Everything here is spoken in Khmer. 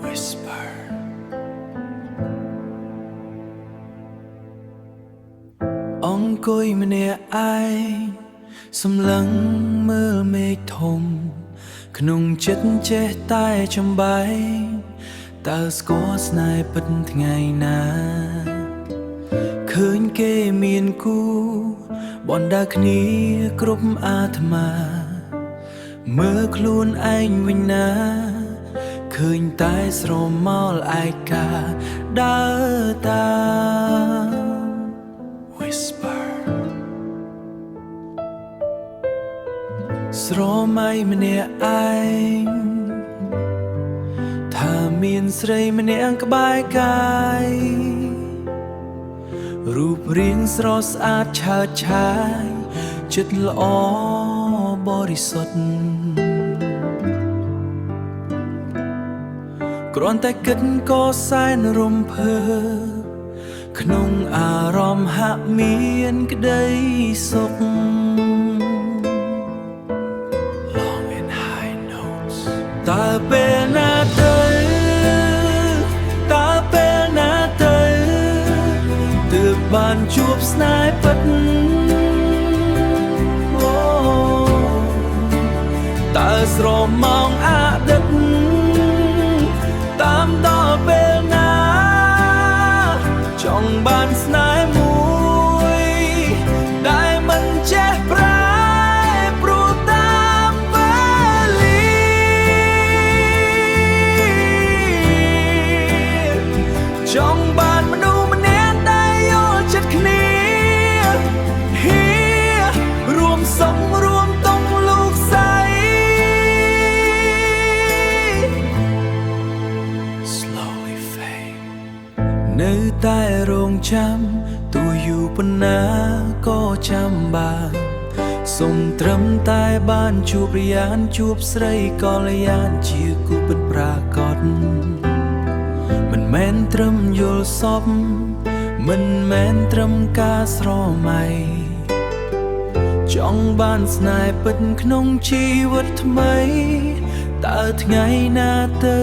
Whisper អង្គុយម្នាក់ឯងសម្លឹងមើលមេឃធំក្នុងចិត្តចេះតែចំបែងតើស្គាល់ស្នេហ៍ពិតថ្ងៃណាឃើញគេមានគូបណ្ដាគ្នាគ្រប់អាត្មាមើលខ្លួនឯងវិញណាឃើញតែស្រមោលឯកាដើរតាម Whisper ស្រមៃម្នាក់ឯងថាមានស្រីម្នាក់ក្បែរកាយរូបរាងស្រស់ស្អាតឆើតឆាយចិត្តល្អបរិសុទ្ធគ្រាន់តែគិតក៏សែនរំភើក្នុងអារម្មណ៍ហាក់មានក្តីសុខ Long and high notes តើពេលណាទៅតើពេលណាទៅទើបបានជួបស្នេហ៍ពិតតើស្រមោងអតីតតាមដល់ពេលណាចង់បានស្នេហ៍មួយដែលមិនចេះប្រែប្រួលតាមពេលចង់បានមនុស្សម្នាក់ដែលយល់ចិត្តគ្នារួមសុខរួមតុងលោកស្រី Slowly fade នៅតែរងចាំទោះយូរប៉ុណ្ណាក៏ចាំបានសូមត្រឹមតែបានជួបរយ៉ានជួបស្រីកល្យានជាគូពិតប្រាកដមិនមែនត្រឹមយល់សពមិនមែនត្រឹមការស្រមៃចង់បានស្នេហ៍ពិតក្នុងជីវិតថ្មីតើថ្ងៃណាទៅ